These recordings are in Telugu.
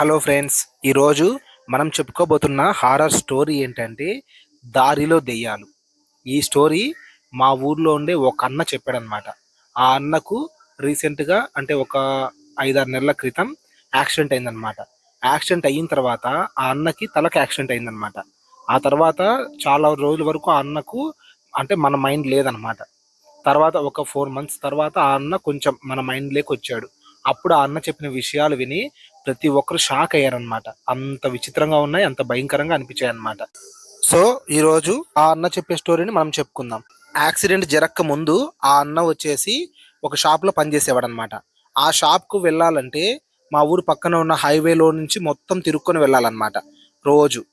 హలో ఫ్రెండ్స్, ఈరోజు మనం చెప్పుకోబోతున్న హారర్ స్టోరీ ఏంటంటే దారిలో దెయ్యాలు. ఈ స్టోరీ మా ఊర్లో ఉండే ఒక అన్న చెప్పాడనమాట. ఆ అన్నకు రీసెంట్గా అంటే ఒక 5-6 నెలల క్రితం యాక్సిడెంట్ అయిందనమాట. యాక్సిడెంట్ అయిన తర్వాత ఆ అన్నకి తలకి యాక్సిడెంట్ అయిందనమాట. ఆ తర్వాత చాలా రోజుల వరకు ఆ అన్నకు అంటే మన మైండ్ లేదనమాట. తర్వాత ఒక 4 మంత్స్ తర్వాత ఆ అన్న కొంచెం మన మైండ్లోకి వచ్చాడు. అప్పుడు ఆ అన్న చెప్పిన విషయాలు విని ప్రతి ఒక్కరు షాక్ అయ్యారనమాట. అంత విచిత్రంగా ఉన్నాయి, అంత భయంకరంగా అనిపించాయి అనమాట. సో ఈరోజు ఆ అన్న చెప్పే స్టోరీని మనం చెప్పుకుందాం. యాక్సిడెంట్ జరగక ముందు ఆ అన్న వచ్చేసి ఒక షాప్లో పనిచేసేవాడు అనమాట. ఆ షాప్కు వెళ్ళాలంటే మా ఊరు పక్కన ఉన్న హైవేలో నుంచి మొత్తం తిరుక్కొని వెళ్ళాలన్నమాట రోజు.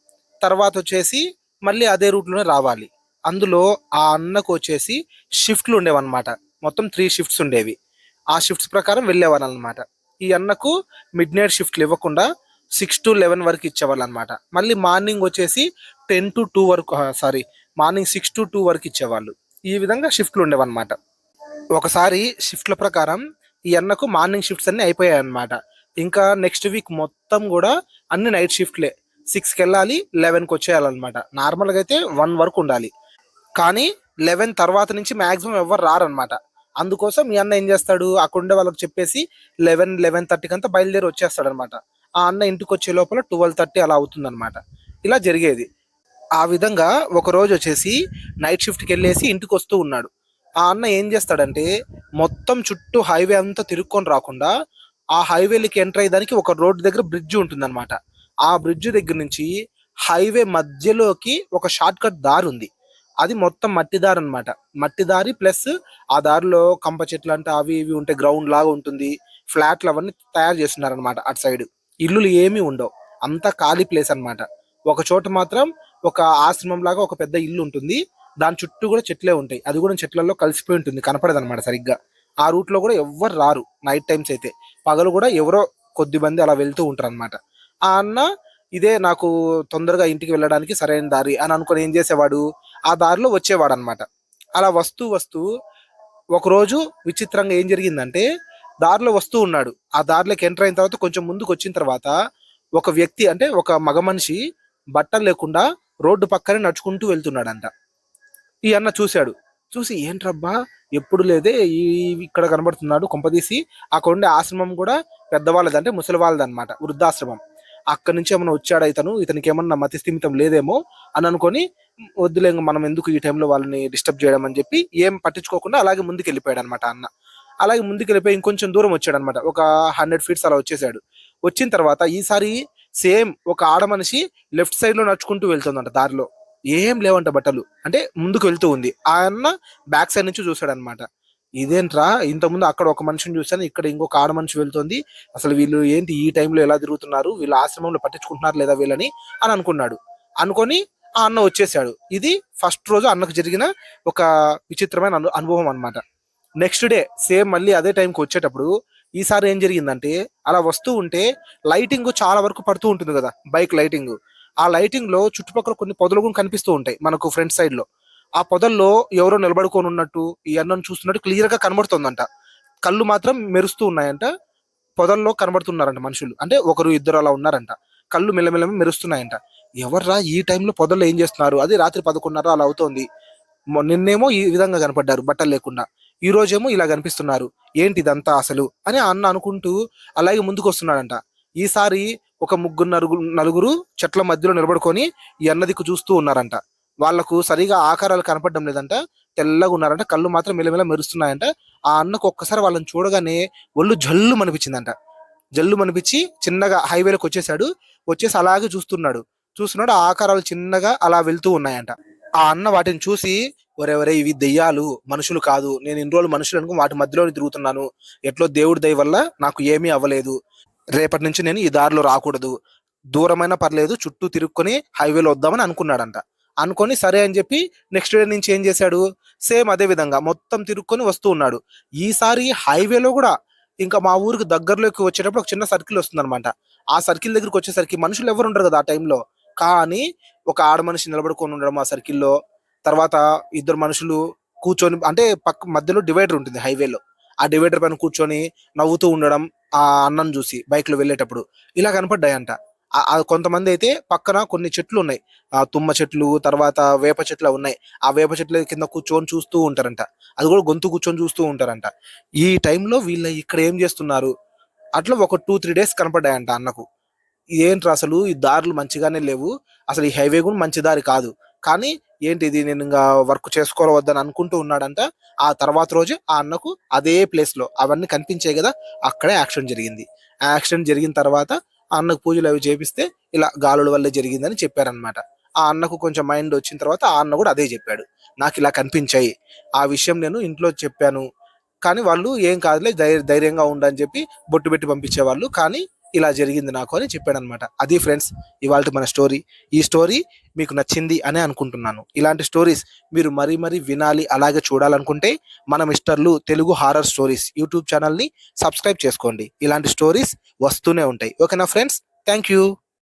తర్వాత వచ్చేసి మళ్ళీ అదే రూట్లోనే రావాలి. అందులో ఆ అన్నకు వచ్చేసి షిఫ్ట్లు ఉండేవన్నమాట. మొత్తం 3 షిఫ్ట్స్ ఉండేవి. ఆ షిఫ్ట్స్ ప్రకారం వెళ్ళేవారు అనమాట. ఈ అన్నకు మిడ్ నైట్ షిఫ్ట్లు ఇవ్వకుండా 6 to 11 వరకు ఇచ్చేవాళ్ళు అనమాట. మళ్ళీ మార్నింగ్ వచ్చేసి 10 to 2 వరకు, మార్నింగ్ 6 to 2 వరకు ఇచ్చేవాళ్ళు. ఈ విధంగా షిఫ్ట్లు ఉండేవన్నమాట. ఒకసారి షిఫ్ట్ల ప్రకారం ఈ అన్నకు మార్నింగ్ షిఫ్ట్స్ అన్ని అయిపోయాయి అనమాట. ఇంకా నెక్స్ట్ వీక్ మొత్తం కూడా అన్ని నైట్ షిఫ్ట్లే. 6కి వెళ్ళాలి, 11కి వచ్చేయాలన్నమాట. నార్మల్గా అయితే 1 వరకు ఉండాలి. కానీ 11 తర్వాత నుంచి మ్యాక్సిమం ఎవరు రారనమాట. అందుకోసం మీ అన్న ఏం చేస్తాడు, అక్కడ ఉండే వాళ్ళకి చెప్పేసి 11-11:30 అంతా బయలుదేరి వచ్చేస్తాడు అనమాట. ఆ అన్న ఇంటికి వచ్చే లోపల 12:30 అలా అవుతుందన్నమాట. ఇలా జరిగేది. ఆ విధంగా ఒక రోజు వచ్చేసి నైట్ షిఫ్ట్కి వెళ్ళేసి ఇంటికి వస్తూ ఉన్నాడు. ఆ అన్న ఏం చేస్తాడంటే మొత్తం చుట్టూ హైవే అంతా తిరుక్కొని రాకుండా ఆ హైవేలకి ఎంటర్ అయ్యేదానికి ఒక రోడ్డు దగ్గర బ్రిడ్జ్ ఉంటుందన్నమాట. ఆ బ్రిడ్జ్ దగ్గర నుంచి హైవే మధ్యలోకి ఒక షార్ట్ కట్ దారి ఉంది. అది మొత్తం మట్టి దారి అనమాట. మట్టి దారి ప్లస్ ఆ దారిలో కంప చెట్లు అంటే అవి ఇవి ఉంటే గ్రౌండ్ లాగా ఉంటుంది. ఫ్లాట్లు అవన్నీ తయారు చేస్తున్నారనమాట. అటు సైడ్ ఇల్లులు ఏమీ ఉండవు, అంతా ఖాళీ ప్లేస్ అనమాట. ఒక చోట మాత్రం ఒక ఆశ్రమం లాగా ఒక పెద్ద ఇల్లు ఉంటుంది. దాని చుట్టూ కూడా చెట్లే ఉంటాయి. అది కూడా చెట్లలో కలిసిపోయి ఉంటుంది, కనపడదు అనమాట సరిగ్గా. ఆ రూట్ లో కూడా ఎవ్వరు రారు నైట్ టైమ్స్ అయితే. పగలు కూడా ఎవరో కొద్ది మంది అలా వెళ్తూ ఉంటారు అనమాట. ఆ అన్న ఇదే నాకు తొందరగా ఇంటికి వెళ్ళడానికి సరైన దారి అని అనుకుని ఏం చేసేవాడు, ఆ దారిలో వచ్చేవాడు అనమాట. అలా వస్తూ వస్తూ ఒకరోజు విచిత్రంగా ఏం జరిగిందంటే, దారిలో వస్తూ ఉన్నాడు. ఆ దారిలోకి ఎంటర్ అయిన తర్వాత కొంచెం ముందుకు వచ్చిన తర్వాత ఒక వ్యక్తి అంటే ఒక మగ మనిషి బట్టలు లేకుండా రోడ్డు పక్కనే నడుచుకుంటూ వెళ్తున్నాడంట. ఈ అన్న చూశాడు. చూసి ఏంట్రబ్బా ఎప్పుడు లేదే ఈ ఇక్కడ కనబడుతున్నాడు, కొంపదీసి అక్కడ ఉండే ఆశ్రమం కూడా పెద్దవాళ్ళది అంటే ముసలి వాళ్ళది అనమాట, వృద్ధాశ్రమం. అక్కడి నుంచి ఏమైనా వచ్చాడు ఇతనికి ఏమన్నా మతి స్థిమితం లేదేమో అని అనుకొని వద్దులే ఇంక మనం ఎందుకు ఈ టైంలో వాళ్ళని డిస్టర్బ్ చేయడం అని చెప్పి ఏం పట్టించుకోకుండా అలాగే ముందుకు వెళ్ళిపోయాడు అనమాట అన్న. అలాగే ముందుకు వెళ్ళిపోయి ఇంకొంచెం దూరం వచ్చాడు అనమాట. ఒక 100 feet అలా వచ్చేసాడు. వచ్చిన తర్వాత ఈసారి సేమ్ ఒక ఆడ మనిషి లెఫ్ట్ సైడ్ లో నడుచుకుంటూ వెళ్తుందంట. దారిలో ఏం లేవంట బట్టలు, అంటే ముందుకు వెళ్తూ ఉంది. ఆయన బ్యాక్ సైడ్ నుంచి చూసాడు అనమాట. ఇదేంట్రా, ఇంతకుముందు అక్కడ ఒక మనిషిని చూశాను, ఇక్కడ ఇంకొక ఆడ మనిషి వెళ్తుంది, అసలు వీళ్ళు ఏంటి ఈ టైంలో ఎలా తిరుగుతున్నారు, వీళ్ళ ఆశ్రమంలో పట్టించుకుంటున్నారు లేదా వీళ్ళని అని అనుకున్నాడు. అనుకొని ఆ అన్న వచ్చేసాడు. ఇది ఫస్ట్ రోజు అన్నకు జరిగిన ఒక విచిత్రమైన అనుభవం అనమాట. నెక్స్ట్ డే సేమ్ మళ్ళీ అదే టైంకి వచ్చేటప్పుడు ఈసారి ఏం జరిగిందంటే, అలా వస్తూ ఉంటే లైటింగ్ చాలా వరకు పడుతూ ఉంటుంది కదా, బైక్ లైటింగ్. ఆ లైటింగ్ లో చుట్టుపక్కల కొన్ని పొదలు కూడా కనిపిస్తూ ఉంటాయి మనకు ఫ్రంట్ సైడ్ లో. ఆ పొదల్లో ఎవరో నిలబడుకొని ఉన్నట్టు ఈ అన్నను చూస్తున్నట్టు క్లియర్ గా కనబడుతుందంట. కళ్ళు మాత్రం మెరుస్తూ ఉన్నాయంట. పొదల్లో కనబడుతున్నారంట మనుషులు, అంటే ఒకరు ఇద్దరు అలా ఉన్నారంట. కళ్ళు మెల్లమెల్ల మెరుస్తున్నాయంట. ఎవర్రా ఈ టైంలో పొదల్లో ఏం చేస్తున్నారు, అది రాత్రి 11:30 అలా అవుతోంది. నిన్నేమో ఈ విధంగా కనపడ్డారు బట్టలు లేకుండా, ఈ రోజేమో ఇలా కనిపిస్తున్నారు, ఏంటి ఇదంతా అసలు అని ఆ అన్న అనుకుంటూ అలాగే ముందుకు వస్తున్నాడంట. ఈసారి ఒక ముగ్గురు నలుగురు చెట్ల మధ్యలో నిలబడుకొని ఈ అన్న దిక్కు చూస్తూ ఉన్నారంట. వాళ్లకు సరిగా ఆకారాలు కనపడడం లేదంట, తెల్లగా ఉన్నారంట, కళ్ళు మాత్రం మెల్లమెల్ల మెరుస్తున్నాయంట. ఆ అన్నకు ఒక్కసారి వాళ్ళని చూడగానే ఒళ్ళు జల్లు అనిపించిందంట. జల్లు అనిపించి చిన్నగా హైవేలోకి వచ్చేసాడు. వచ్చేసి అలాగే చూస్తున్నాడు ఆ ఆకారాలు చిన్నగా అలా వెళ్తూ ఉన్నాయంట. ఆ అన్న వాటిని చూసి, ఒరే ఇవి దెయ్యాలు, మనుషులు కాదు, నేను ఇన్ని రోజులు మనుషులు అనుకుని వాటి మధ్యలోనే తిరుగుతున్నాను, ఎట్లో దేవుడి దయ వల్ల నాకు ఏమీ అవ్వలేదు, రేపటి నుంచి నేను ఈ దారిలో రాకూడదు, దూరమైనా పర్లేదు చుట్టూ తిరుక్కొని హైవేలో వద్దామని అనుకున్నాడంట. అనుకొని సరే అని చెప్పి నెక్స్ట్ డే నుంచి ఏం చేశాడు, సేమ్ అదే విధంగా మొత్తం తిరుక్కొని వస్తూ ఉన్నాడు. ఈసారి హైవేలో కూడా ఇంకా మా ఊరికి దగ్గరలోకి వచ్చేటప్పుడు ఒక చిన్న సర్కిల్ వస్తుంది అనమాట. ఆ సర్కిల్ దగ్గరికి వచ్చేసరికి మనుషులు ఎవరు ఉండరు కదా ఆ టైంలో. కానీ ఒక ఆడ మనిషి నిలబడుకొని ఉండడం ఆ సర్కిల్లో, తర్వాత ఇద్దరు మనుషులు కూర్చొని, అంటే పక్క మధ్యలో డివైడర్ ఉంటుంది హైవేలో, ఆ డివైడర్ పైన కూర్చొని నవ్వుతూ ఉండడం ఆ అన్నను చూసి బైక్ లో వెళ్ళేటప్పుడు ఇలా కనపడ్డాయంట. కొంతమంది అయితే పక్కన కొన్ని చెట్లు ఉన్నాయి, ఆ తుమ్మ చెట్లు, తర్వాత వేప చెట్లు ఉన్నాయి. ఆ వేప చెట్ల కింద కూర్చొని చూస్తూ ఉంటారంట. అది కూడా గొంతు కూర్చొని చూస్తూ ఉంటారంట. ఈ టైంలో వీళ్ళ ఇక్కడ ఏం చేస్తున్నారు, అట్లా ఒక 2-3 డేస్ కనపడ్డాయంట అన్నకు. ఏంట్రా అసలు ఈ దారులు మంచిగానే లేవు, అసలు ఈ హైవే కూడా మంచి దారి కాదు, కానీ ఏంటి ఇది, నేను ఇంకా వర్క్ చేసుకోవద్దని అనుకుంటూ ఉన్నాడంట. ఆ తర్వాత రోజు ఆ అన్నకు అదే ప్లేస్ లో అవన్నీ కనిపించాయి కదా, అక్కడే యాక్సిడెంట్ జరిగింది. ఆ యాక్సిడెంట్ జరిగిన తర్వాత ఆ అన్నకు పూజలు అవి చేపిస్తే ఇలా గాలుల వల్లే జరిగిందని చెప్పారనమాట. ఆ అన్నకు కొంచెం మైండ్ వచ్చిన తర్వాత ఆ అన్న కూడా అదే చెప్పాడు, నాకు ఇలా కనిపించాయి, ఆ విషయం నేను ఇంట్లో చెప్పాను, కానీ వాళ్ళు ఏం కాదులే ధైర్యంగా ఉండని చెప్పి బొట్టు పెట్టి పంపించేవాళ్ళు, కానీ ఇలా జరిగింది నాకు అని చెప్పాడనమాట. అది ఫ్రెండ్స్ ఇవాళ మన స్టోరీ. ఈ స్టోరీ మీకు నచ్చింది అనే అనుకుంటున్నాను. ఇలాంటి స్టోరీస్ మీరు మరీ మరీ వినాలి, అలాగే చూడాలనుకుంటే మన మిస్టర్లు తెలుగు హారర్ స్టోరీస్ యూట్యూబ్ ఛానల్ని సబ్స్క్రైబ్ చేసుకోండి. ఇలాంటి స్టోరీస్ వస్తూనే ఉంటాయి. ఓకేనా ఫ్రెండ్స్, థ్యాంక్ యూ.